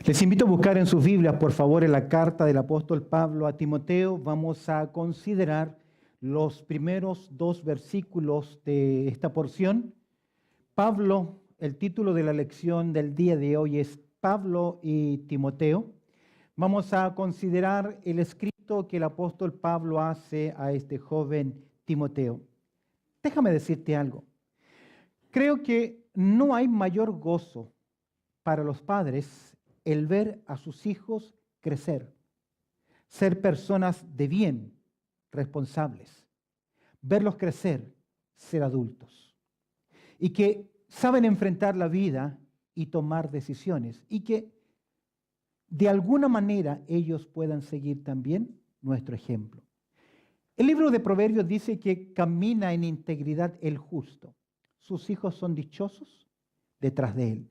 Les invito a buscar en sus Biblias, por favor, en la carta del apóstol Pablo a Timoteo. Vamos a considerar los primeros dos versículos de esta porción. Pablo, el título de la lección del día de hoy es Pablo y Timoteo. Vamos a considerar el escrito que el apóstol Pablo hace a este joven Timoteo. Déjame decirte algo. Creo que no hay mayor gozo para los padres el ver a sus hijos crecer, ser personas de bien, responsables, verlos crecer, ser adultos, y que saben enfrentar la vida y tomar decisiones, y que de alguna manera ellos puedan seguir también nuestro ejemplo. El libro de Proverbios dice que camina en integridad el justo. Sus hijos son dichosos detrás de él.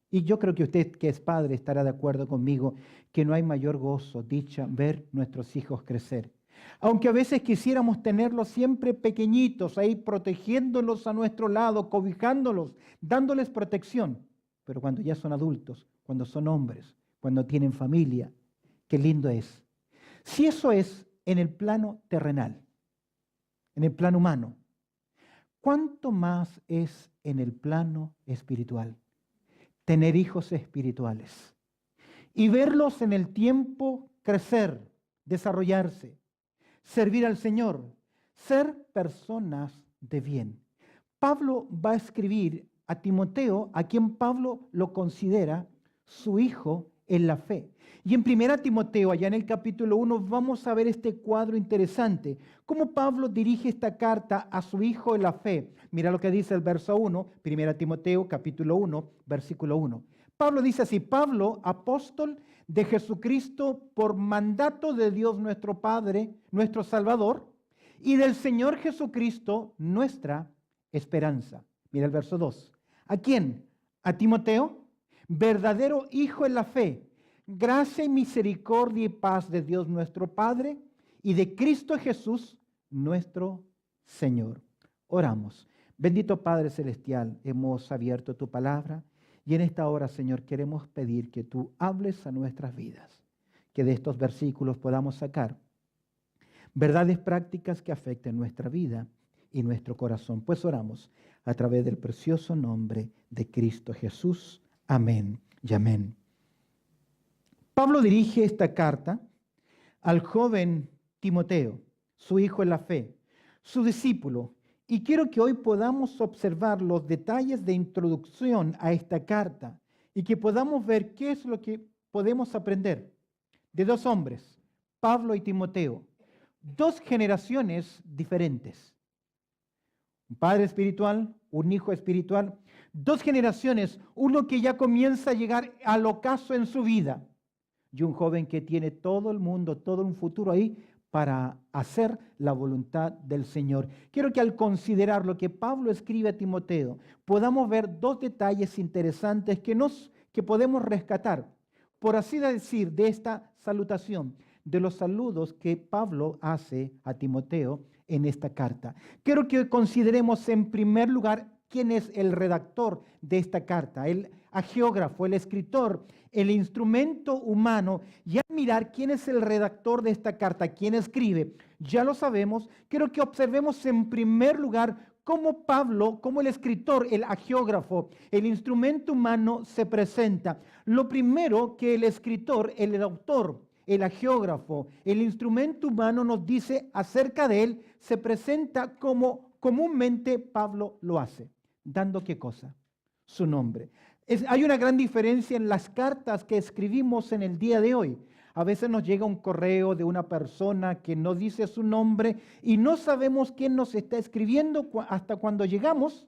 Y yo creo que usted, que es padre, estará de acuerdo conmigo que no hay mayor gozo, dicha, ver nuestros hijos crecer. Aunque a veces quisiéramos tenerlos siempre pequeñitos, ahí protegiéndolos a nuestro lado, cobijándolos, dándoles protección. Pero cuando ya son adultos, cuando son hombres, cuando tienen familia, qué lindo es. Si eso es en el plano terrenal, en el plano humano, ¿cuánto más es en el plano espiritual? Tener hijos espirituales y verlos en el tiempo crecer, desarrollarse, servir al Señor, ser personas de bien. Pablo va a escribir a Timoteo, a quien Pablo lo considera su hijo en la fe. Y en 1 Timoteo, allá en el capítulo 1, vamos a ver este cuadro interesante. Cómo Pablo dirige esta carta a su hijo en la fe. Mira lo que dice el verso 1, 1 Timoteo, capítulo 1, versículo 1. Pablo dice así: Pablo, apóstol de Jesucristo, por mandato de Dios nuestro Padre, nuestro Salvador, y del Señor Jesucristo, nuestra esperanza. Mira el verso 2. ¿A quién? A Timoteo, verdadero hijo en la fe. Gracia y misericordia y paz de Dios nuestro Padre y de Cristo Jesús nuestro Señor. Oramos. Bendito Padre Celestial, hemos abierto tu palabra y en esta hora, Señor, queremos pedir que tú hables a nuestras vidas, que de estos versículos podamos sacar verdades prácticas que afecten nuestra vida y nuestro corazón. Pues oramos a través del precioso nombre de Cristo Jesús. Amén y amén. Pablo dirige esta carta al joven Timoteo, su hijo en la fe, su discípulo, y quiero que hoy podamos observar los detalles de introducción a esta carta y que podamos ver qué es lo que podemos aprender de dos hombres, Pablo y Timoteo, dos generaciones diferentes. Un padre espiritual, un hijo espiritual, dos generaciones, uno que ya comienza a llegar al ocaso en su vida, y un joven que tiene todo el mundo, todo un futuro ahí para hacer la voluntad del Señor. Quiero que al considerar lo que Pablo escribe a Timoteo, podamos ver dos detalles interesantes que podemos rescatar, por así decir, de esta salutación, de los saludos que Pablo hace a Timoteo en esta carta. Quiero que consideremos en primer lugar quién es el redactor de esta carta, el agiógrafo, el escritor, el instrumento humano. Y al mirar quién es el redactor de esta carta, quién escribe, ya lo sabemos. Quiero que observemos en primer lugar cómo Pablo, como el escritor, el agiógrafo, el instrumento humano se presenta. Lo primero que el escritor, el autor, el agiógrafo, el instrumento humano nos dice acerca de él, se presenta como comúnmente Pablo lo hace. ¿Dando qué cosa? Su nombre. Hay una gran diferencia en las cartas que escribimos en el día de hoy. A veces nos llega un correo de una persona que no dice su nombre y no sabemos quién nos está escribiendo hasta cuando llegamos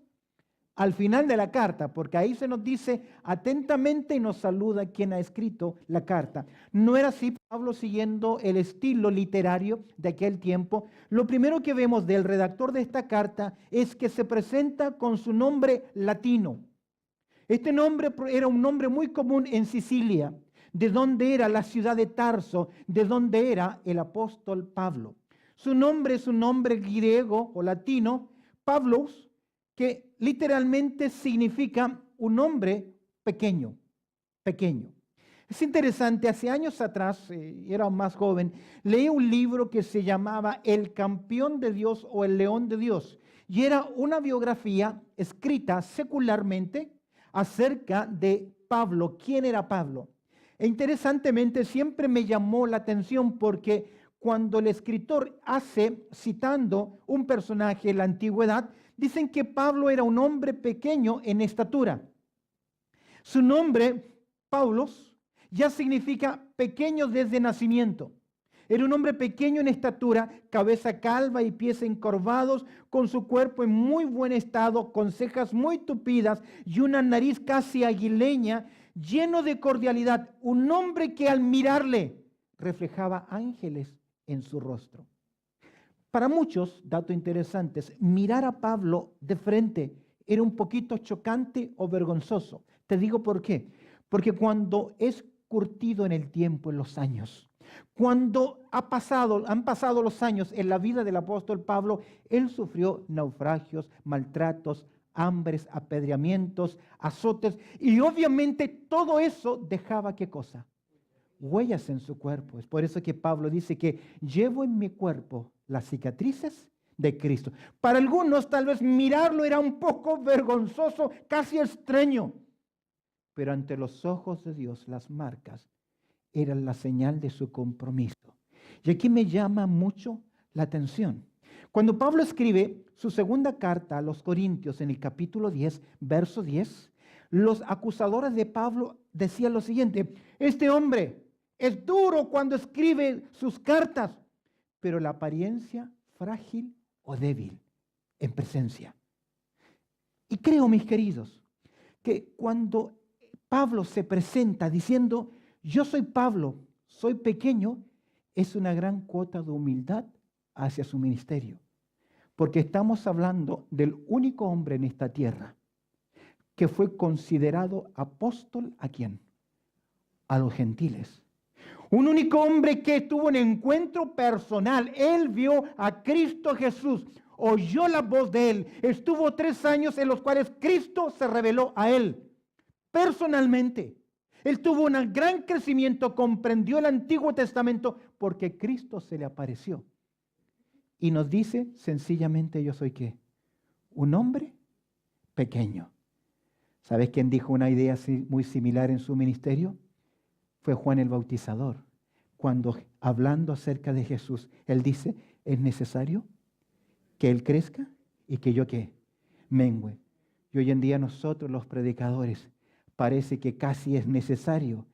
al final de la carta, porque ahí se nos dice atentamente y nos saluda quien ha escrito la carta. No era así Pablo siguiendo el estilo literario de aquel tiempo. Lo primero que vemos del redactor de esta carta es que se presenta con su nombre latino. Este nombre era un nombre muy común en Sicilia, de donde era la ciudad de Tarso, de donde era el apóstol Pablo. Su nombre es un nombre griego o latino, Pablos, que literalmente significa un hombre pequeño, pequeño. Es interesante, hace años atrás, era más joven, leí un libro que se llamaba El campeón de Dios o El león de Dios. Y era una biografía escrita secularmente acerca de Pablo. ¿Quién era Pablo? E interesantemente siempre me llamó la atención porque cuando el escritor hace, citando un personaje en la antigüedad, dicen que Pablo era un hombre pequeño en estatura. Su nombre, Paulos, ya significa pequeño desde nacimiento. Era un hombre pequeño en estatura, cabeza calva y pies encorvados, con su cuerpo en muy buen estado, con cejas muy tupidas y una nariz casi aguileña, lleno de cordialidad. Un hombre que al mirarle reflejaba ángeles en su rostro. Para muchos, datos interesantes, mirar a Pablo de frente era un poquito chocante o vergonzoso. Te digo por qué. Porque cuando es curtido en el tiempo, en los años, cuando han pasado los años en la vida del apóstol Pablo, él sufrió naufragios, maltratos, hambres, apedreamientos, azotes, y obviamente todo eso dejaba ¿qué cosa? Huellas en su cuerpo. Es por eso que Pablo dice que llevo en mi cuerpo las cicatrices de Cristo. Para algunos tal vez mirarlo era un poco vergonzoso, casi extraño, pero ante los ojos de Dios las marcas eran la señal de su compromiso. Y aquí me llama mucho la atención. Cuando Pablo escribe su segunda carta a los Corintios en el capítulo 10, verso 10, los acusadores de Pablo decían lo siguiente: este hombre es duro cuando escribe sus cartas, pero la apariencia frágil o débil en presencia. Y creo, mis queridos, que cuando Pablo se presenta diciendo, yo soy Pablo, soy pequeño, es una gran cuota de humildad hacia su ministerio. Porque estamos hablando del único hombre en esta tierra que fue considerado apóstol ¿a quién? A los gentiles. Un único hombre que tuvo un encuentro personal. Él vio a Cristo Jesús, oyó la voz de él. Estuvo 3 años en los cuales Cristo se reveló a él personalmente. Él tuvo un gran crecimiento, comprendió el Antiguo Testamento porque Cristo se le apareció. Y nos dice sencillamente, yo soy ¿qué? Un hombre pequeño. ¿Sabes quién dijo una idea muy similar en su ministerio? Fue Juan el Bautizador. Cuando hablando acerca de Jesús, él dice, es necesario que él crezca y que yo ¿qué? Mengüe. Y hoy en día nosotros los predicadores parece que casi es necesario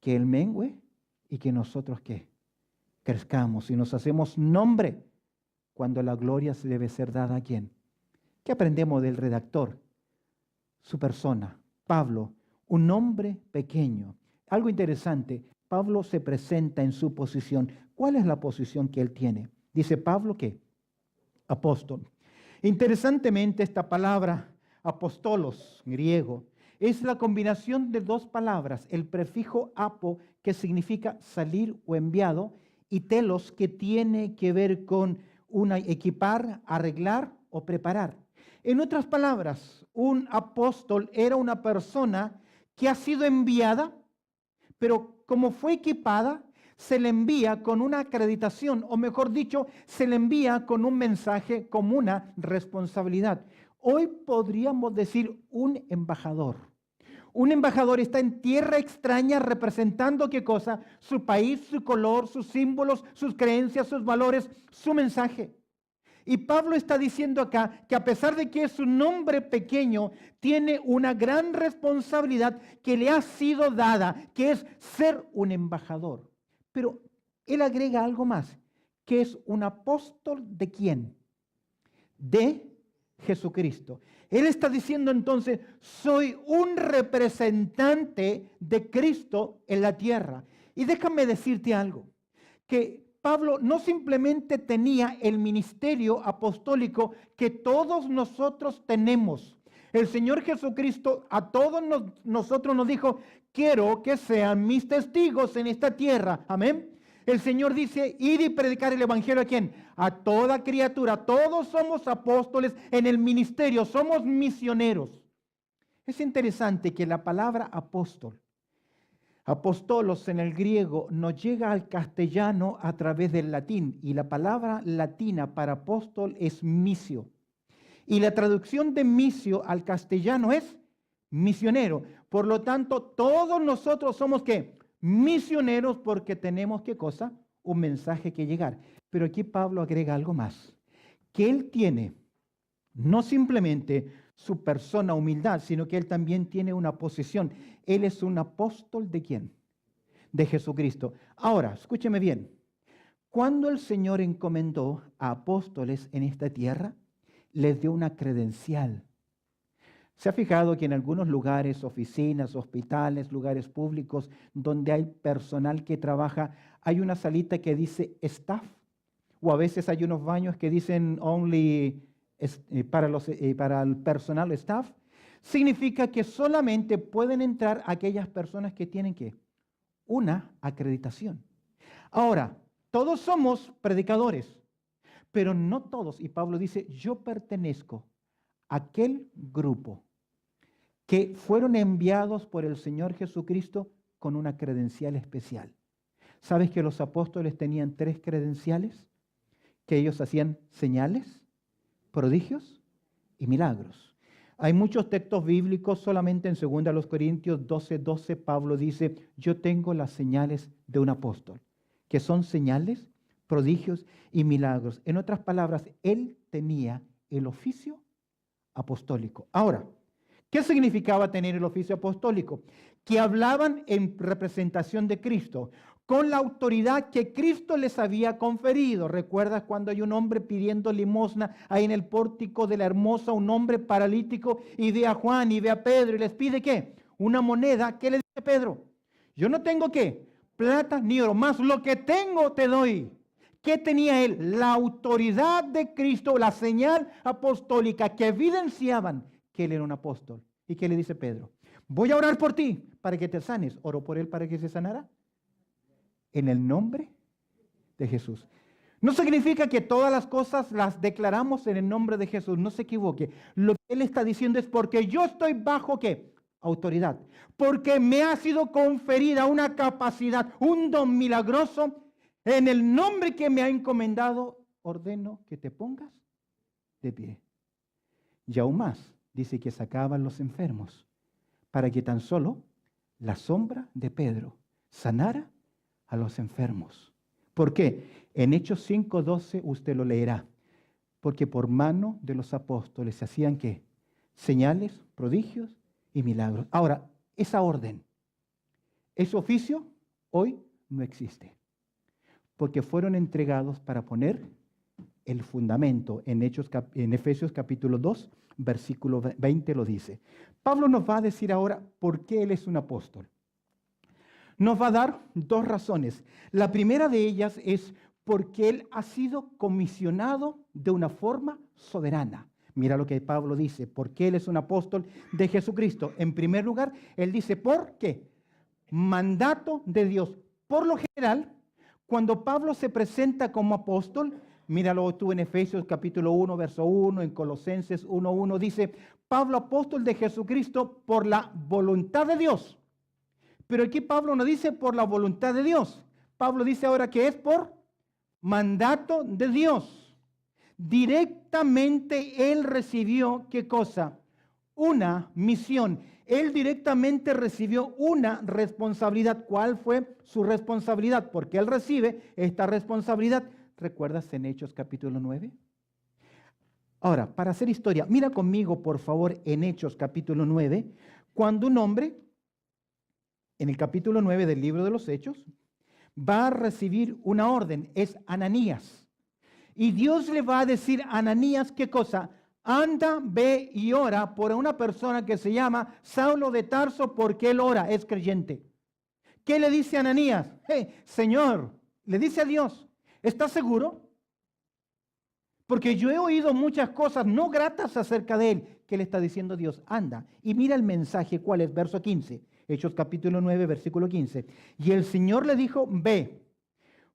que él mengüe y que nosotros ¿qué? Crezcamos y nos hacemos nombre cuando la gloria se debe ser dada a ¿quién? ¿Qué aprendemos del redactor? Su persona, Pablo, un hombre pequeño. Algo interesante, Pablo se presenta en su posición. ¿Cuál es la posición que él tiene? Dice Pablo que apóstol. Interesantemente, esta palabra apostolos, griego, es la combinación de 2 palabras, el prefijo apo, que significa salir o enviado, y telos, que tiene que ver con equipar, arreglar o preparar. En otras palabras, un apóstol era una persona que ha sido enviada, pero como fue equipada, se le envía con una acreditación, o mejor dicho, se le envía con un mensaje como una responsabilidad. Hoy podríamos decir un embajador. Un embajador está en tierra extraña representando ¿qué cosa? Su país, su color, sus símbolos, sus creencias, sus valores, su mensaje. Y Pablo está diciendo acá que a pesar de que es un hombre pequeño, tiene una gran responsabilidad que le ha sido dada, que es ser un embajador. Pero él agrega algo más, que es un apóstol ¿de quién? De Jesucristo. Él está diciendo entonces, soy un representante de Cristo en la tierra. Y déjame decirte algo, que Pablo no simplemente tenía el ministerio apostólico que todos nosotros tenemos. El Señor Jesucristo a todos nosotros nos dijo, quiero que sean mis testigos en esta tierra. Amén. El Señor dice, ir y predicar el evangelio ¿a quién? A toda criatura. Todos somos apóstoles en el ministerio, somos misioneros. Es interesante que la palabra apóstol Apostolos en el griego nos llega al castellano a través del latín y la palabra latina para apóstol es misio. Y la traducción de misio al castellano es misionero. Por lo tanto, todos nosotros somos ¿qué? Misioneros porque tenemos ¿qué cosa? Un mensaje que llegar. Pero aquí Pablo agrega algo más, que él tiene no simplemente su persona humildad, sino que él también tiene una posición. Él es un apóstol ¿de quién? De Jesucristo. Ahora, escúcheme bien. Cuando el Señor encomendó a apóstoles en esta tierra, les dio una credencial. ¿Se ha fijado que en algunos lugares, oficinas, hospitales, lugares públicos, donde hay personal que trabaja, hay una salita que dice staff? O a veces hay unos baños que dicen only para el personal staff. Significa que solamente pueden entrar aquellas personas que tienen ¿qué? Una acreditación. Ahora, todos somos predicadores, pero no todos. Y Pablo dice, yo pertenezco a aquel grupo que fueron enviados por el Señor Jesucristo con una credencial especial. ¿Sabes que los apóstoles tenían 3 credenciales? Que ellos hacían señales, prodigios y milagros. Hay muchos textos bíblicos, solamente en 2 Corintios 12:12 Pablo dice, yo tengo las señales de un apóstol, que son señales, prodigios y milagros. En otras palabras, él tenía el oficio apostólico. Ahora, ¿qué significaba tener el oficio apostólico? Que hablaban en representación de Cristo, con la autoridad que Cristo les había conferido. ¿Recuerdas cuando hay un hombre pidiendo limosna ahí en el pórtico de la Hermosa, un hombre paralítico, y ve a Juan y ve a Pedro y les pide ¿qué? Una moneda. ¿Qué le dice Pedro? Yo no tengo ¿qué? Plata ni oro, más lo que tengo te doy. ¿Qué tenía él? La autoridad de Cristo, la señal apostólica que evidenciaban que él era un apóstol. ¿Y qué le dice Pedro? Voy a orar por ti para que te sanes. ¿Oró por él para que se sanara? En el nombre de Jesús. No significa que todas las cosas las declaramos en el nombre de Jesús. No se equivoque. Lo que él está diciendo es porque yo estoy bajo ¿qué? Autoridad. Porque me ha sido conferida una capacidad, un don milagroso. En el nombre que me ha encomendado, ordeno que te pongas de pie. Y aún más, dice que sacaban los enfermos para que tan solo la sombra de Pedro sanara a los enfermos. ¿Por qué? En Hechos 5:12 usted lo leerá. Porque por mano de los apóstoles se hacían ¿qué? Señales, prodigios y milagros. Ahora, esa orden, ese oficio, hoy no existe. Porque fueron entregados para poner el fundamento. En Efesios capítulo 2, versículo 20 lo dice. Pablo nos va a decir ahora por qué él es un apóstol. Nos va a dar 2 razones. La primera de ellas es porque él ha sido comisionado de una forma soberana. Mira lo que Pablo dice, porque él es un apóstol de Jesucristo. En primer lugar, él dice, ¿por qué? Mandato de Dios. Por lo general, cuando Pablo se presenta como apóstol, míralo tú en Efesios capítulo 1, verso 1, en Colosenses 1:1, dice, Pablo apóstol de Jesucristo por la voluntad de Dios. Pero aquí Pablo no dice por la voluntad de Dios. Pablo dice ahora que es por mandato de Dios. Directamente él recibió, ¿qué cosa? Una misión. Él directamente recibió una responsabilidad. ¿Cuál fue su responsabilidad? Porque él recibe esta responsabilidad. ¿Recuerdas en Hechos capítulo 9? Ahora, para hacer historia, mira conmigo por favor en Hechos capítulo 9, cuando un hombre, en el capítulo 9 del libro de los Hechos, va a recibir una orden, es Ananías. Y Dios le va a decir a Ananías, ¿qué cosa? Anda, ve y ora por una persona que se llama Saulo de Tarso porque él ora, es creyente. ¿Qué le dice a Ananías? Hey, Señor, le dice a Dios, ¿estás seguro? Porque yo he oído muchas cosas no gratas acerca de él. ¿Qué le está diciendo Dios? Anda. Y mira el mensaje, ¿cuál es? Verso 15. Hechos capítulo 9, versículo 15. Y el Señor le dijo, ve,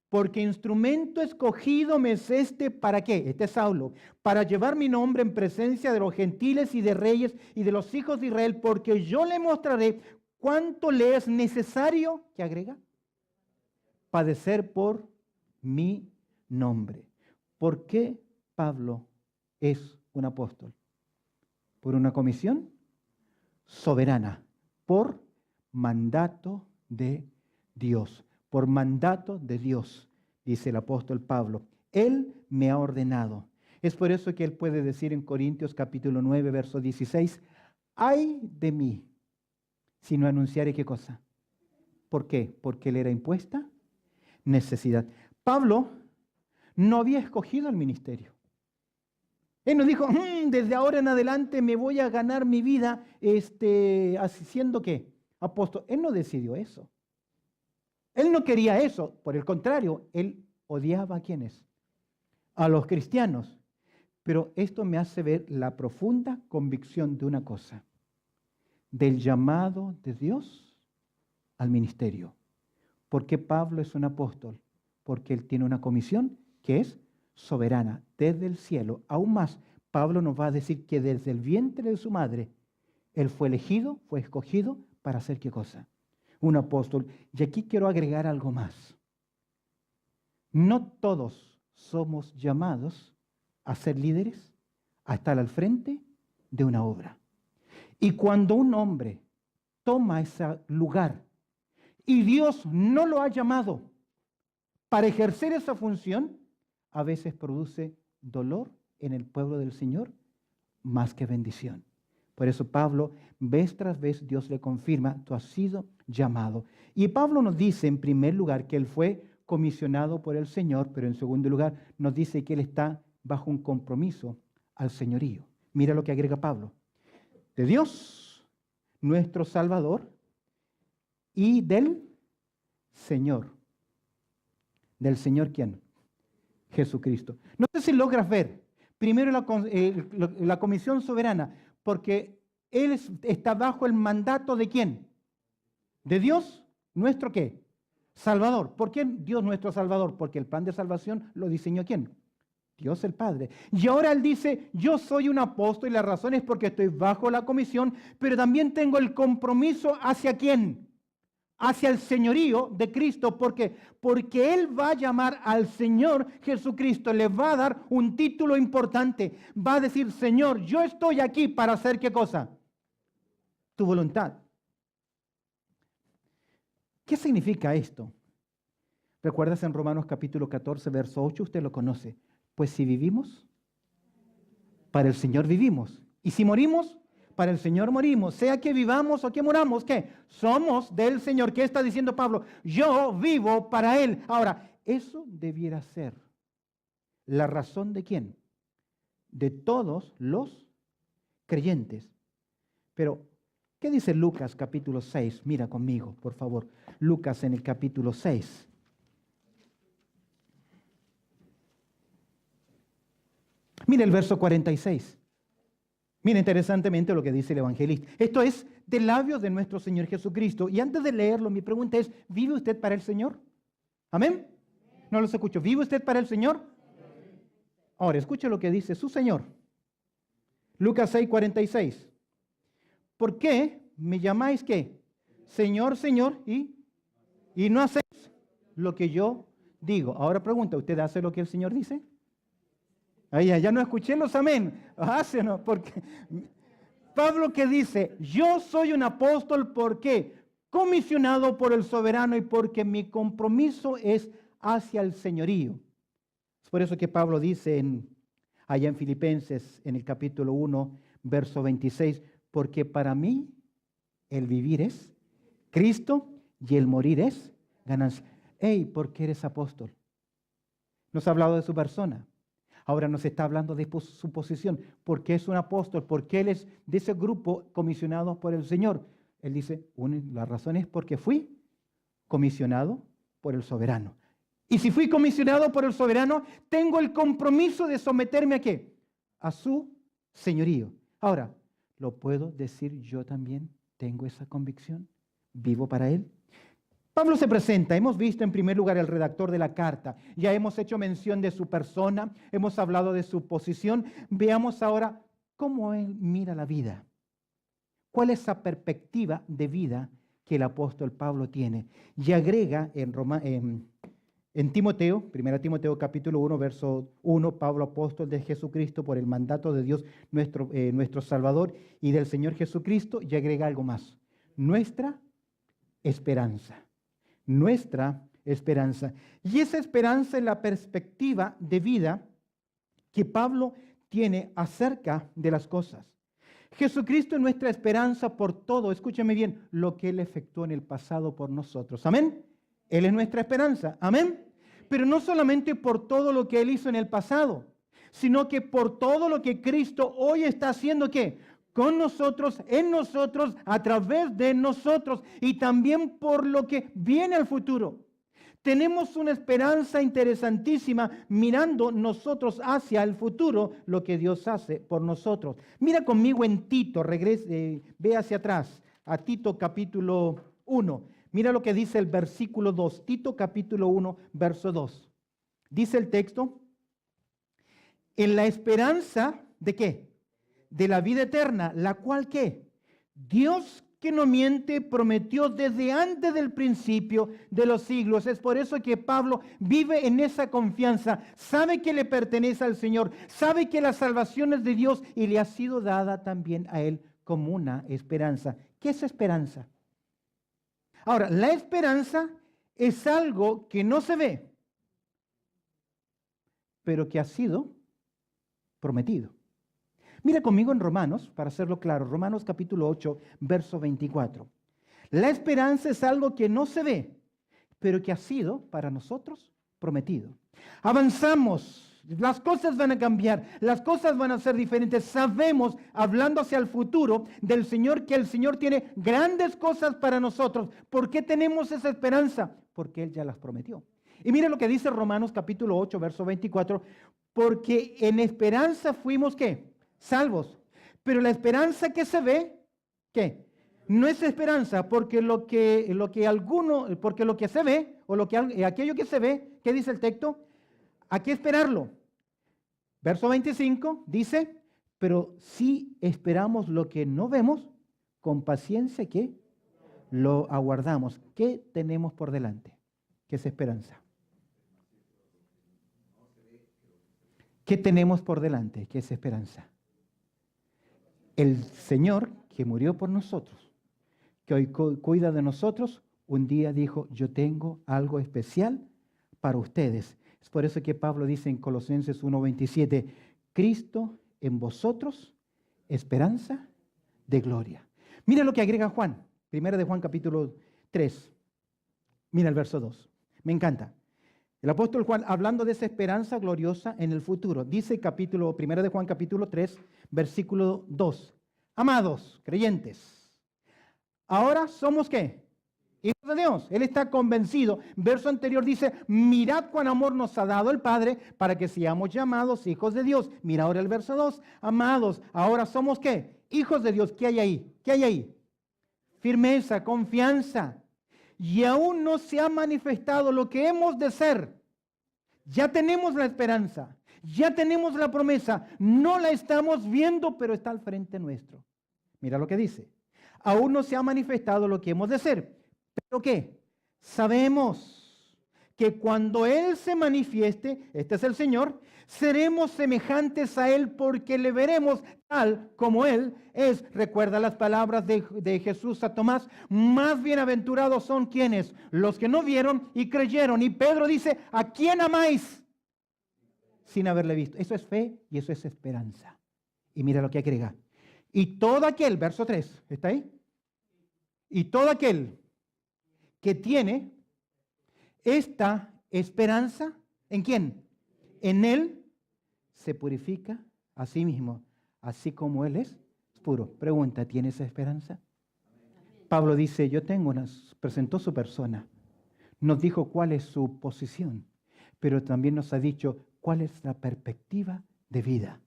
porque instrumento escogido me es este, ¿para qué? Este es Saulo, para llevar mi nombre en presencia de los gentiles y de reyes y de los hijos de Israel, porque yo le mostraré ¿Cuánto le es necesario? ¿Qué agrega? Padecer por mi nombre. ¿Por qué Pablo es un apóstol? ¿Por una comisión? Soberana, por mandato de Dios, por mandato de Dios, dice el apóstol Pablo. Él me ha ordenado. Es por eso que él puede decir en Corintios capítulo 9, verso 16, ay de mí si no anunciare qué cosa. ¿Por qué? Porque le era impuesta necesidad. Pablo no había escogido el ministerio. Él no dijo, desde ahora en adelante me voy a ganar mi vida haciendo ¿qué? Apóstol. Él no decidió eso. Él no quería eso. Por el contrario, él odiaba a ¿quiénes? A los cristianos. Pero esto me hace ver la profunda convicción de una cosa, del llamado de Dios al ministerio. ¿Por qué Pablo es un apóstol? Porque él tiene una comisión que es soberana, desde el cielo. Aún más, Pablo nos va a decir que desde el vientre de su madre, él fue elegido, fue escogido para hacer ¿qué cosa? Un apóstol. Y aquí quiero agregar algo más. No todos somos llamados a ser líderes, a estar al frente de una obra. Y cuando un hombre toma ese lugar y Dios no lo ha llamado para ejercer esa función, a veces produce dolor en el pueblo del Señor más que bendición. Por eso Pablo, vez tras vez, Dios le confirma, tú has sido llamado. Y Pablo nos dice, en primer lugar, que él fue comisionado por el Señor, pero en segundo lugar nos dice que él está bajo un compromiso al señorío. Mira lo que agrega Pablo. De Dios, nuestro Salvador, y del Señor. ¿Del Señor quién? Jesucristo. No sé si logras ver, primero la comisión soberana, porque Él está bajo el mandato ¿de quién? De Dios, nuestro ¿qué? Salvador. ¿Por qué Dios nuestro Salvador? Porque el plan de salvación lo diseñó ¿quién? Dios el Padre. Y ahora Él dice, yo soy un apóstol y la razón es porque estoy bajo la comisión, pero también tengo el compromiso ¿hacia quién? Hacia el señorío de Cristo. ¿Por qué? Porque Él va a llamar al Señor Jesucristo, le va a dar un título importante. Va a decir, Señor, yo estoy aquí para hacer ¿qué cosa? Tu voluntad. ¿Qué significa esto? ¿Recuerdas en Romanos capítulo 14, verso 8? Usted lo conoce. Pues si vivimos, para el Señor vivimos. Y si morimos, para el Señor morimos. Sea que vivamos o que moramos, ¿qué? Somos del Señor. ¿Qué está diciendo Pablo? Yo vivo para Él. Ahora, eso debiera ser la razón de ¿quién? De todos los creyentes. Pero, ¿qué dice Lucas capítulo 6? Mira conmigo, por favor. Lucas en el capítulo 6. Mira el verso 46. Mira interesantemente lo que dice el evangelista. Esto es de labios de nuestro Señor Jesucristo. Y antes de leerlo, mi pregunta es, ¿vive usted para el Señor? ¿Amén? No los escucho. ¿Vive usted para el Señor? Ahora, escuche lo que dice su Señor. Lucas 6, 46. ¿Por qué me llamáis qué? Señor, Señor, y no hacéis lo que yo digo? Ahora pregunta, ¿usted hace lo que el Señor dice? Ay, ya no escuché los amén. Hace, ¿no? Porque Pablo que dice, yo soy un apóstol, ¿por qué? Comisionado por el soberano y porque mi compromiso es hacia el señorío. Es por eso que Pablo dice allá en Filipenses, en el capítulo 1, verso 26, porque para mí el vivir es Cristo y el morir es ganancia. Hey, ¿por qué eres apóstol? Nos ha hablado de su persona. Ahora nos está hablando de su posición. ¿Por qué es un apóstol? ¿Por qué él es de ese grupo comisionado por el Señor? Él dice, la razón es porque fui comisionado por el soberano. Y si fui comisionado por el soberano, tengo el compromiso de someterme ¿a qué? A su señorío. Ahora, ¿lo puedo decir yo también? ¿Tengo esa convicción? ¿Vivo para Él? Pablo se presenta, hemos visto en primer lugar el redactor de la carta, ya hemos hecho mención de su persona, hemos hablado de su posición, veamos ahora cómo él mira la vida, cuál es esa perspectiva de vida que el apóstol Pablo tiene. Y agrega en Timoteo, 1 Timoteo capítulo 1, verso 1, Pablo, apóstol de Jesucristo, por el mandato de Dios, nuestro Salvador y del Señor Jesucristo, y agrega algo más. Nuestra esperanza. Nuestra esperanza. Y esa esperanza es la perspectiva de vida que Pablo tiene acerca de las cosas. Jesucristo es nuestra esperanza por todo, escúcheme bien, lo que Él efectuó en el pasado por nosotros. Amén. Él es nuestra esperanza. Amén. Pero no solamente por todo lo que Él hizo en el pasado, sino que por todo lo que Cristo hoy está haciendo, ¿qué? Con nosotros, en nosotros, a través de nosotros, y también por lo que viene al futuro. Tenemos una esperanza interesantísima mirando nosotros hacia el futuro, lo que Dios hace por nosotros. Mira conmigo en Tito, ve hacia atrás, a Tito capítulo 1. Mira lo que dice el versículo 2, Tito capítulo 1, verso 2. Dice el texto, en la esperanza de ¿qué? De la vida eterna, la cual ¿qué? Dios que no miente prometió desde antes del principio de los siglos. Es por eso que Pablo vive en esa confianza, sabe que le pertenece al Señor, sabe que la salvación es de Dios y le ha sido dada también a él como una esperanza. ¿Qué es esperanza? Ahora, la esperanza es algo que no se ve, pero que ha sido prometido. Mira conmigo en Romanos, para hacerlo claro, Romanos capítulo 8, verso 24. La esperanza es algo que no se ve, pero que ha sido para nosotros prometido. Avanzamos, las cosas van a cambiar, las cosas van a ser diferentes. Sabemos, hablando hacia el futuro del Señor, que el Señor tiene grandes cosas para nosotros. ¿Por qué tenemos esa esperanza? Porque Él ya las prometió. Y mira lo que dice Romanos capítulo 8, verso 24. Porque en esperanza fuimos, ¿qué? Salvos. Pero la esperanza que se ve, ¿qué? No es esperanza, porque lo que se ve, o aquello que se ve, ¿qué dice el texto? Hay que esperarlo. Verso 25 dice, pero si esperamos lo que no vemos, con paciencia, ¿qué? Lo aguardamos. ¿Qué tenemos por delante? ¿Qué es esperanza? ¿Qué tenemos por delante? ¿Qué es esperanza? El Señor que murió por nosotros, que hoy cuida de nosotros, un día dijo, yo tengo algo especial para ustedes. Es por eso que Pablo dice en Colosenses 1:27, Cristo en vosotros, esperanza de gloria. Mira lo que agrega Juan, 1 de Juan capítulo 3. Mira el verso 2. Me encanta. El apóstol Juan, hablando de esa esperanza gloriosa en el futuro, dice 1 de Juan capítulo 3, versículo 2. Amados, creyentes, ahora somos ¿qué? Hijos de Dios. Él está convencido. Verso anterior dice, mirad cuán amor nos ha dado el Padre para que seamos llamados hijos de Dios. Mira ahora el verso 2. Amados, ahora somos ¿qué? Hijos de Dios. ¿Qué hay ahí? ¿Qué hay ahí? Firmeza, confianza. Y aún no se ha manifestado lo que hemos de ser. Ya tenemos la esperanza, ya tenemos la promesa, no la estamos viendo, pero está al frente nuestro. Mira lo que dice. Aún no se ha manifestado lo que hemos de ser. ¿Pero qué? Sabemos que cuando Él se manifieste, este es el Señor, seremos semejantes a Él porque le veremos tal como Él es. Recuerda las palabras de Jesús a Tomás, más bienaventurados son quienes, los que no vieron y creyeron. Y Pedro dice, ¿a quién amáis? Sin haberle visto. Eso es fe y eso es esperanza. Y mira lo que agrega. Y todo aquel, verso 3, ¿está ahí? Y todo aquel que tiene esta esperanza, ¿en quién? En Él se purifica a sí mismo, así como Él es puro. Pregunta, ¿tiene esa esperanza? Pablo dice, presentó su persona, nos dijo cuál es su posición, pero también nos ha dicho cuál es la perspectiva de vida.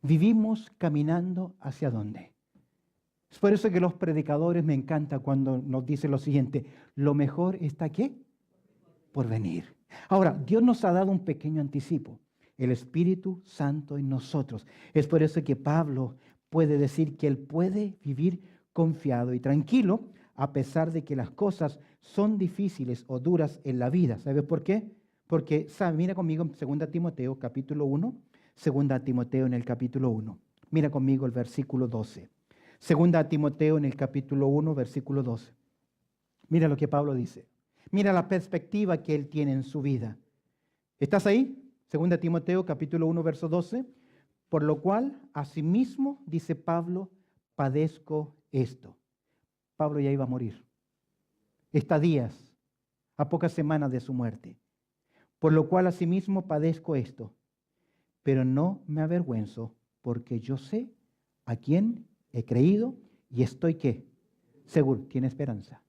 Vivimos caminando hacia dónde. Es por eso que los predicadores me encanta cuando nos dicen lo siguiente, lo mejor está ¿qué? Por venir. Ahora, Dios nos ha dado un pequeño anticipo, el Espíritu Santo en nosotros. Es por eso que Pablo puede decir que él puede vivir confiado y tranquilo a pesar de que las cosas son difíciles o duras en la vida. ¿Sabes por qué? Porque, mira conmigo en 2 Timoteo capítulo 1, 2 Timoteo en el capítulo 1. Mira conmigo el versículo 12. 2 Timoteo en el capítulo 1, versículo 12. Mira lo que Pablo dice. Mira la perspectiva que él tiene en su vida. ¿Estás ahí? 2 Timoteo capítulo 1, verso 12. Por lo cual, asimismo, dice Pablo, padezco esto. Pablo ya iba a morir. Está a días, a pocas semanas de su muerte. Por lo cual, asimismo, padezco esto. Pero no me avergüenzo, porque yo sé a quién he creído y estoy, ¿qué? Seguro, tiene esperanza.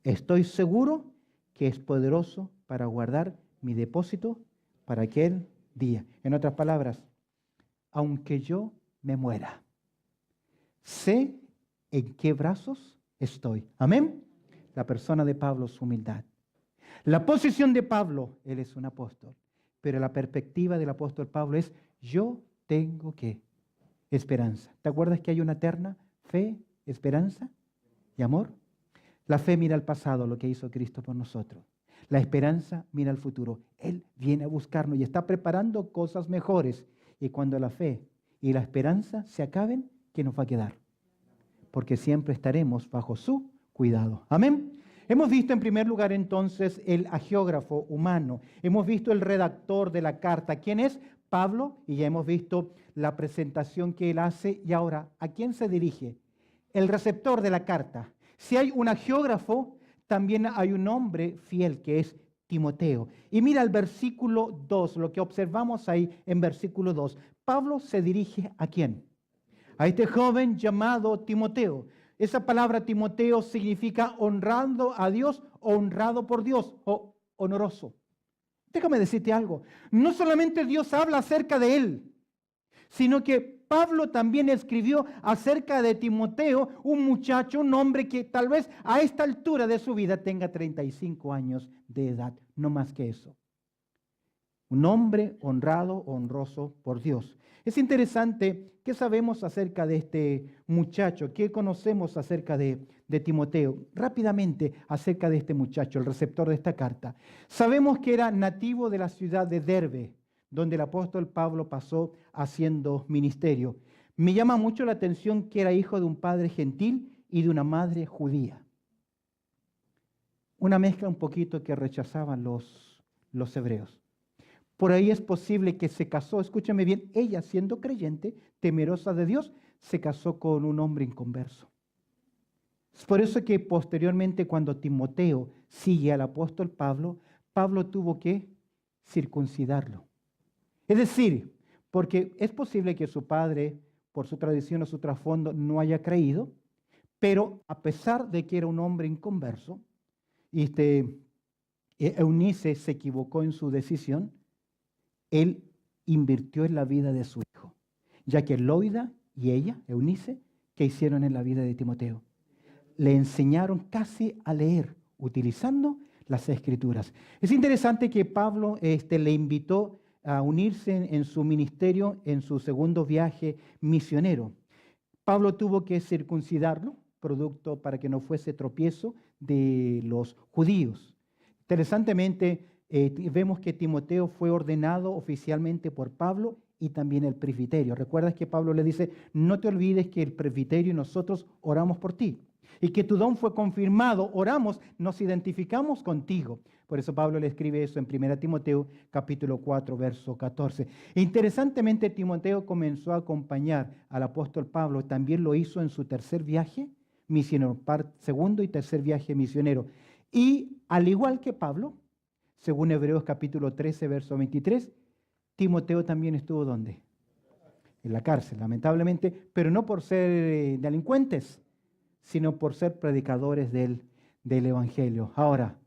Estoy seguro que es poderoso para guardar mi depósito para aquel día. En otras palabras, aunque yo me muera, sé en qué brazos estoy. Amén. La persona de Pablo, su humildad. La posición de Pablo, él es un apóstol. Pero la perspectiva del apóstol Pablo es, yo tengo ¿qué? Esperanza. ¿Te acuerdas que hay una eterna fe, esperanza y amor? La fe mira al pasado, lo que hizo Cristo por nosotros. La esperanza mira al futuro. Él viene a buscarnos y está preparando cosas mejores. Y cuando la fe y la esperanza se acaben, ¿qué nos va a quedar? Porque siempre estaremos bajo su cuidado. Amén. Hemos visto en primer lugar entonces el agiógrafo humano. Hemos visto el redactor de la carta. ¿Quién es? Pablo. Y ya hemos visto la presentación que él hace. Y ahora, ¿a quién se dirige? El receptor de la carta. Si hay un agiógrafo, también hay un hombre fiel que es Timoteo. Y mira el versículo 2, lo que observamos ahí en versículo 2. Pablo se dirige ¿a quién? A este joven llamado Timoteo. Esa palabra Timoteo significa honrando a Dios, honrado por Dios o honoroso. Déjame decirte algo. No solamente Dios habla acerca de él, sino que Pablo también escribió acerca de Timoteo, un muchacho, un hombre que tal vez a esta altura de su vida tenga 35 años de edad, no más que eso. Un hombre honrado, honroso por Dios. Es interesante, ¿qué sabemos acerca de este muchacho? ¿Qué conocemos acerca de Timoteo? Rápidamente acerca de este muchacho, el receptor de esta carta. Sabemos que era nativo de la ciudad de Derbe, donde el apóstol Pablo pasó haciendo ministerio. Me llama mucho la atención que era hijo de un padre gentil y de una madre judía. Una mezcla un poquito que rechazaban los hebreos. Por ahí es posible que se casó, escúchame bien, ella siendo creyente, temerosa de Dios, se casó con un hombre inconverso. Es por eso que posteriormente cuando Timoteo sigue al apóstol Pablo, Pablo tuvo que circuncidarlo. Es decir, porque es posible que su padre, por su tradición o su trasfondo, no haya creído, pero a pesar de que era un hombre inconverso, Eunice se equivocó en su decisión, él invirtió en la vida de su hijo, ya que Loida y ella, Eunice, ¿qué hicieron en la vida de Timoteo? Le enseñaron casi a leer, utilizando las escrituras. Es interesante que Pablo le invitó a unirse en su ministerio en su segundo viaje misionero. Pablo tuvo que circuncidarlo, producto para que no fuese tropiezo de los judíos. Interesantemente, vemos que Timoteo fue ordenado oficialmente por Pablo y también el presbiterio. ¿Recuerdas que Pablo le dice, no te olvides que el presbiterio y nosotros oramos por ti? Y que tu don fue confirmado, oramos, nos identificamos contigo. Por eso Pablo le escribe eso en 1 Timoteo capítulo 4, verso 14. Interesantemente, Timoteo comenzó a acompañar al apóstol Pablo, también lo hizo en su tercer viaje misionero, segundo y tercer viaje misionero. Y al igual que Pablo, según Hebreos capítulo 13, verso 23, Timoteo también estuvo ¿dónde? En la cárcel, lamentablemente, pero no por ser delincuentes, sino por ser predicadores del Evangelio. Ahora,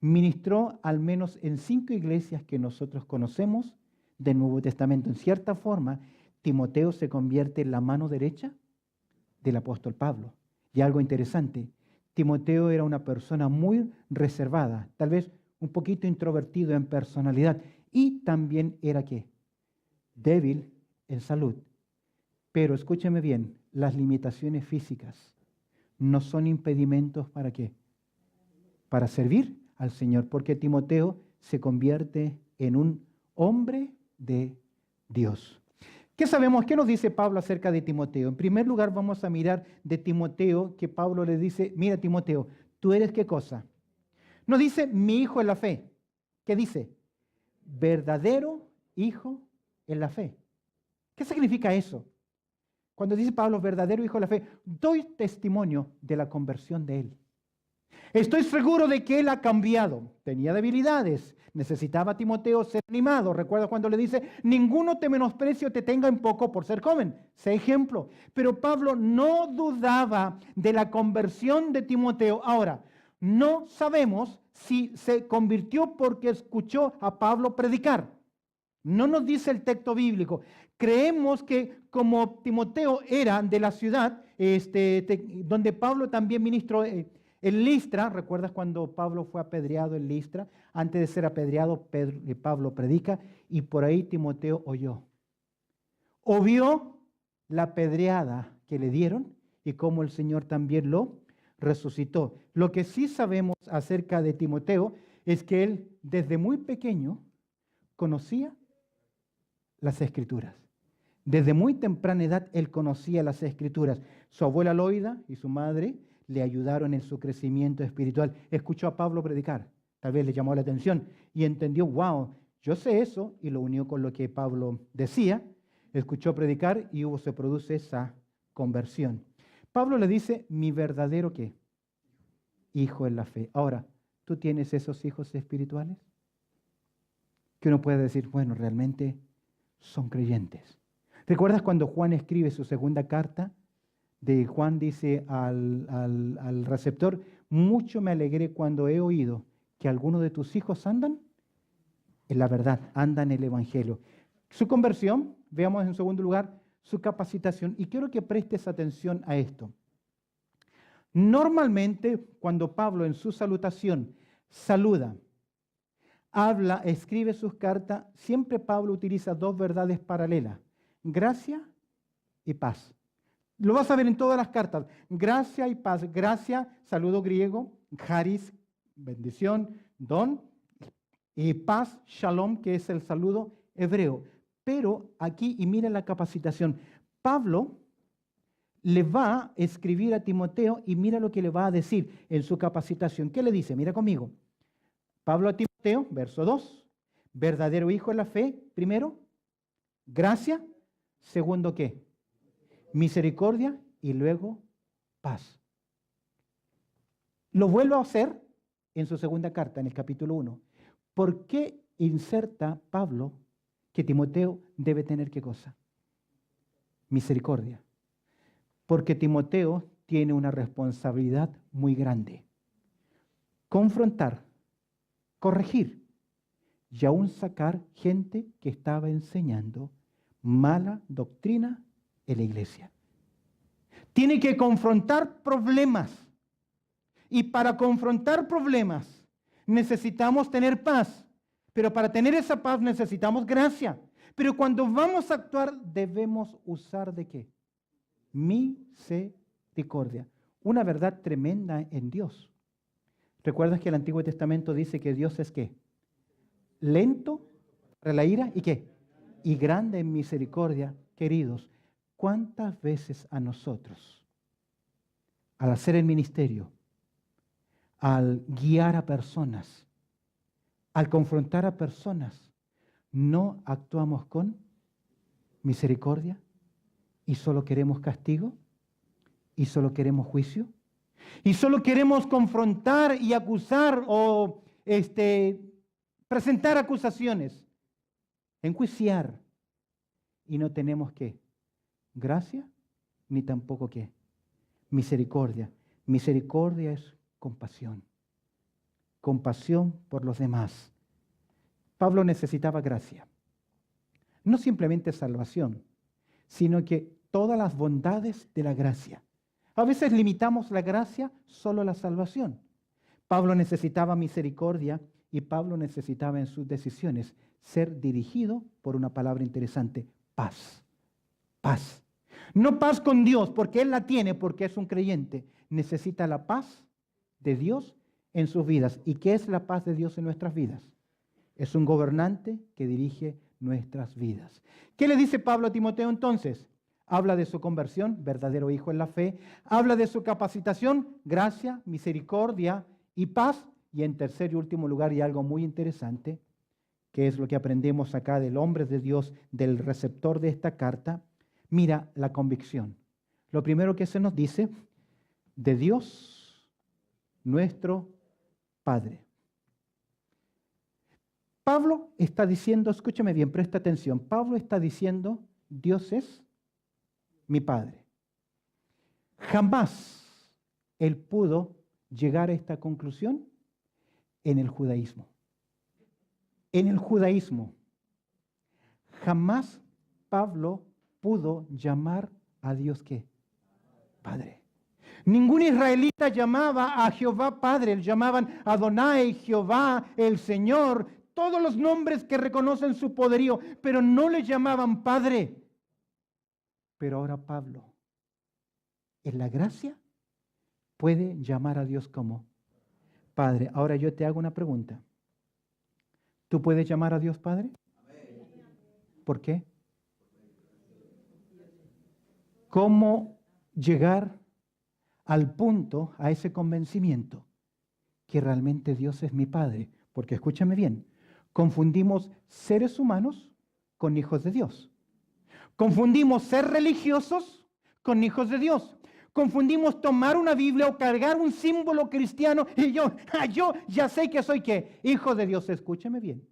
ministró al menos en 5 iglesias que nosotros conocemos del Nuevo Testamento. En cierta forma, Timoteo se convierte en la mano derecha del apóstol Pablo. Y algo interesante, Timoteo era una persona muy reservada, tal vez un poquito introvertido en personalidad, y también era ¿qué? Débil en salud. Pero escúcheme bien, las limitaciones físicas no son impedimentos ¿para qué? Para servir al Señor, porque Timoteo se convierte en un hombre de Dios. ¿Qué sabemos? ¿Qué nos dice Pablo acerca de Timoteo? En primer lugar, vamos a mirar de Timoteo, que Pablo le dice, mira Timoteo, ¿tú eres qué cosa? No dice mi hijo en la fe. ¿Qué dice? Verdadero hijo en la fe. ¿Qué significa eso? Cuando dice Pablo, verdadero hijo de la fe, doy testimonio de la conversión de él. Estoy seguro de que él ha cambiado. Tenía debilidades. Necesitaba a Timoteo ser animado. Recuerda cuando le dice, ninguno te menosprecio, te tenga en poco por ser joven. Sé ejemplo. Pero Pablo no dudaba de la conversión de Timoteo. Ahora, no sabemos si se convirtió porque escuchó a Pablo predicar. No nos dice el texto bíblico. Creemos que como Timoteo era de la ciudad donde Pablo también ministró en Listra, ¿recuerdas cuando Pablo fue apedreado en Listra? Antes de ser apedreado, Pablo predica y por ahí Timoteo oyó. O vio la apedreada que le dieron y cómo el Señor también lo resucitó. Lo que sí sabemos acerca de Timoteo es que él desde muy pequeño conocía las Escrituras. Desde muy temprana edad él conocía las Escrituras. Su abuela Loida y su madre le ayudaron en su crecimiento espiritual. Escuchó a Pablo predicar, tal vez le llamó la atención y entendió, wow, yo sé eso, y lo unió con lo que Pablo decía. Escuchó predicar y se produce esa conversión. Pablo le dice, mi verdadero ¿qué? Hijo en la fe. Ahora, ¿tú tienes esos hijos espirituales? Que uno puede decir, bueno, realmente son creyentes. ¿Recuerdas cuando Juan escribe su segunda carta? De Juan dice al receptor, mucho me alegré cuando he oído que algunos de tus hijos andan en la verdad, andan en el Evangelio. Su conversión, veamos en segundo lugar, su capacitación. Y quiero que prestes atención a esto. Normalmente, cuando Pablo en su salutación saluda, habla, escribe sus cartas, siempre Pablo utiliza dos verdades paralelas, gracia y paz. Lo vas a ver en todas las cartas, gracia y paz. Gracia, saludo griego, charis, bendición, don, y paz, shalom, que es el saludo hebreo. Pero aquí, y mira la capacitación, Pablo le va a escribir a Timoteo y mira lo que le va a decir en su capacitación. ¿Qué le dice? Mira conmigo. Pablo a Timoteo, verso 2, verdadero hijo en la fe, primero, gracia, segundo, ¿qué? Misericordia y luego paz. Lo vuelvo a hacer en su segunda carta, en el capítulo 1. ¿Por qué inserta Pablo que Timoteo debe tener qué cosa? Misericordia. Porque Timoteo tiene una responsabilidad muy grande. Confrontar, corregir y aún sacar gente que estaba enseñando mala doctrina en la iglesia. Tiene que confrontar problemas. Y para confrontar problemas necesitamos tener paz. Pero para tener esa paz necesitamos gracia. Pero cuando vamos a actuar debemos usar ¿de qué? Misericordia. Una verdad tremenda en Dios. ¿Recuerdas que el Antiguo Testamento dice que Dios es qué? Lento para la ira y qué? Y grande en misericordia, queridos. ¿Cuántas veces a nosotros, al hacer el ministerio, al guiar a personas, al confrontar a personas, no actuamos con misericordia y solo queremos castigo y solo queremos juicio y solo queremos confrontar y acusar o presentar acusaciones, enjuiciar y no tenemos qué? Gracia ni tampoco qué? Misericordia. Misericordia es compasión. Compasión por los demás. Pablo necesitaba gracia. No simplemente salvación, sino que todas las bondades de la gracia. A veces limitamos la gracia solo a la salvación. Pablo necesitaba misericordia y Pablo necesitaba en sus decisiones ser dirigido por una palabra interesante, paz. Paz. No paz con Dios, porque Él la tiene, porque es un creyente. necesita la paz de Dios en sus vidas. ¿Y qué es la paz de Dios en nuestras vidas? Es un gobernante que dirige nuestras vidas. ¿Qué le dice Pablo a Timoteo entonces? Habla de su conversión, verdadero hijo en la fe. Habla de su capacitación, gracia, misericordia y paz. Y en tercer y último lugar, y algo muy interesante, que es lo que aprendemos acá del hombre de Dios, del receptor de esta carta, mira la convicción. Lo primero que se nos dice, de Dios, nuestro Padre. Pablo está diciendo, escúchame bien, presta atención, Pablo está diciendo, Dios es mi Padre. Jamás él pudo llegar a esta conclusión en el judaísmo. En el judaísmo, jamás Pablo pudo llamar a Dios ¿qué? Padre. Ningún israelita llamaba a Jehová Padre, llamaban Adonai, Jehová, el Señor, todos los nombres que reconocen su poderío, pero no le llamaban Padre. Pero ahora Pablo, en la gracia, puede llamar a Dios como Padre. Ahora yo te hago una pregunta. ¿Tú puedes llamar a Dios Padre? ¿Por qué? ¿Cómo llegar al punto, a ese convencimiento, que realmente Dios es mi Padre? Porque escúchame bien, confundimos seres humanos con hijos de Dios. Confundimos ser religiosos con hijos de Dios. Confundimos tomar una Biblia o cargar un símbolo cristiano y yo ya sé que soy ¿qué? Hijo de Dios. Escúchame bien.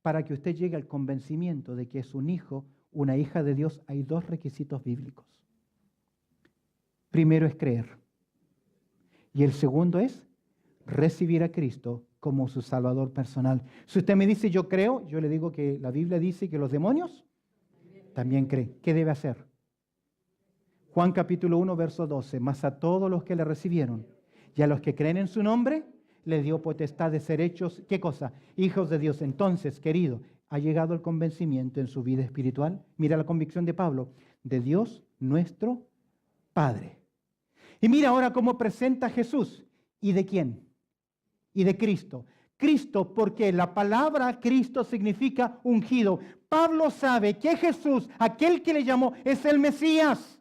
Para que usted llegue al convencimiento de que es un hijo, una hija de Dios, hay dos requisitos bíblicos. Primero es creer. Y el segundo es recibir a Cristo como su Salvador personal. Si usted me dice yo creo, yo le digo que la Biblia dice que los demonios también creen. ¿Qué debe hacer? Juan capítulo 1, verso 12. Mas a todos los que le recibieron y a los que creen en su nombre, le dio potestad de ser hechos, ¿qué cosa? Hijos de Dios. Entonces, querido, ¿ha llegado el convencimiento en su vida espiritual? Mira la convicción de Pablo, de Dios nuestro Padre. Y mira ahora cómo presenta a Jesús. ¿Y de quién? Y de Cristo. Cristo, porque la palabra Cristo significa ungido. Pablo sabe que Jesús, aquel que le llamó, es el Mesías.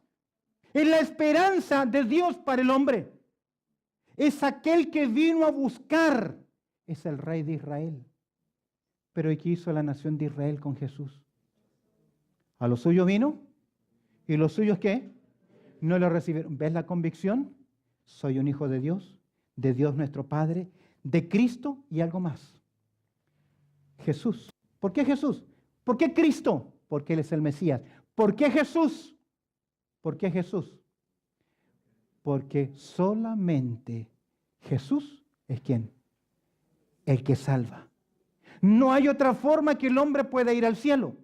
Es la esperanza de Dios para el hombre. Es aquel que vino a buscar. Es el Rey de Israel. Pero ¿y qué hizo la nación de Israel con Jesús? A lo suyo vino. ¿Y los suyos qué? No lo recibieron. ¿Ves la convicción? Soy un hijo de Dios nuestro Padre, de Cristo y algo más. Jesús. ¿Por qué Jesús? ¿Por qué Cristo? Porque Él es el Mesías. ¿Por qué Jesús? ¿Por qué Jesús? Porque solamente Jesús es ¿quién? El que salva. No hay otra forma que el hombre pueda ir al cielo.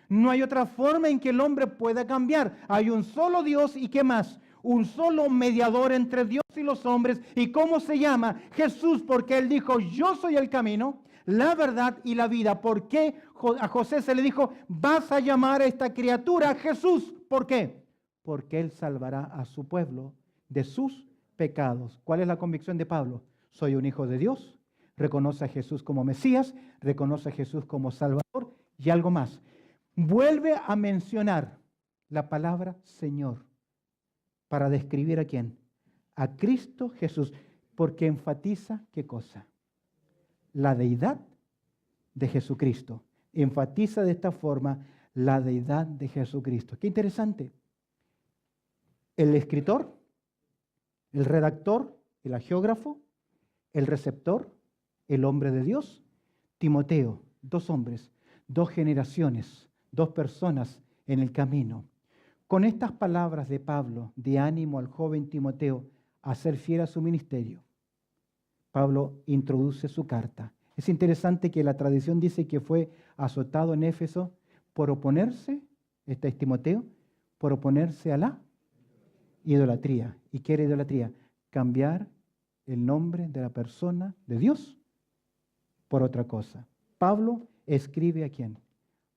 No hay otra forma en que el hombre pueda cambiar. Hay un solo Dios y ¿qué más? Un solo mediador entre Dios y los hombres. ¿Y cómo se llama? Jesús, porque Él dijo, yo soy el camino, la verdad y la vida. ¿Por qué a José se le dijo, vas a llamar a esta criatura Jesús? ¿Por qué? Porque Él salvará a su pueblo de sus pecados. ¿Cuál es la convicción de Pablo? Soy un hijo de Dios, reconoce a Jesús como Mesías, reconoce a Jesús como Salvador y algo más. Vuelve a mencionar la palabra Señor para describir a quién. A Cristo Jesús, porque enfatiza ¿qué cosa? La deidad de Jesucristo. Enfatiza de esta forma la deidad de Jesucristo. Qué interesante. El escritor, el redactor, el agiógrafo, el receptor, el hombre de Dios, Timoteo, dos hombres, dos generaciones, dos personas en el camino. Con estas palabras de Pablo, de ánimo al joven Timoteo a ser fiel a su ministerio, Pablo introduce su carta. Es interesante que la tradición dice que fue azotado en Éfeso por oponerse, este es Timoteo, por oponerse a la idolatría. ¿Y qué era idolatría? Cambiar el nombre de la persona de Dios por otra cosa. Pablo escribe a quién?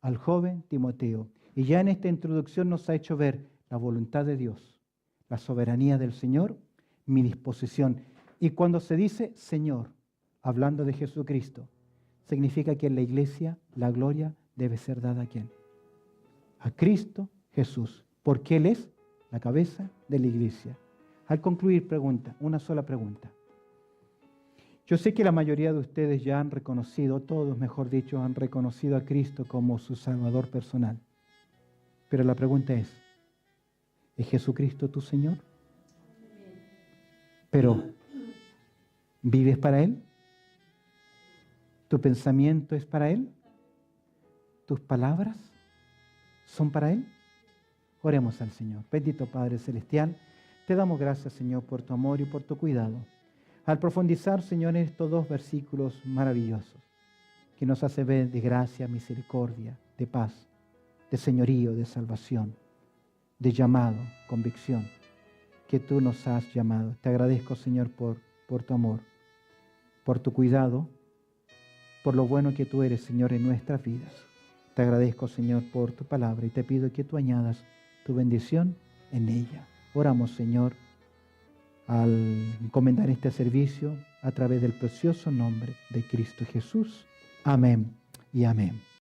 Al joven Timoteo. Y ya en esta introducción nos ha hecho ver la voluntad de Dios, la soberanía del Señor, mi disposición. Y cuando se dice Señor, hablando de Jesucristo, significa que en la iglesia la gloria debe ser dada ¿a quién? A Cristo Jesús, porque Él es la cabeza de la iglesia. Al concluir, una sola pregunta. Yo sé que la mayoría de ustedes ya han reconocido, todos mejor dicho, han reconocido a Cristo como su Salvador personal. Pero la pregunta ¿es Jesucristo tu Señor? Pero, ¿vives para Él? ¿Tu pensamiento es para Él? ¿Tus palabras son para Él? Oremos al Señor. Bendito Padre Celestial, te damos gracias, Señor, por tu amor y por tu cuidado. Al profundizar, Señor, en estos dos versículos maravillosos, que nos hace ver de gracia, misericordia, de paz, de señorío, de salvación, de llamado, convicción, que tú nos has llamado. Te agradezco, Señor, por tu amor, por tu cuidado, por lo bueno que tú eres, Señor, en nuestras vidas. Te agradezco, Señor, por tu palabra y te pido que tú añadas tu bendición en ella. Oramos, Señor, al encomendar este servicio a través del precioso nombre de Cristo Jesús. Amén y amén.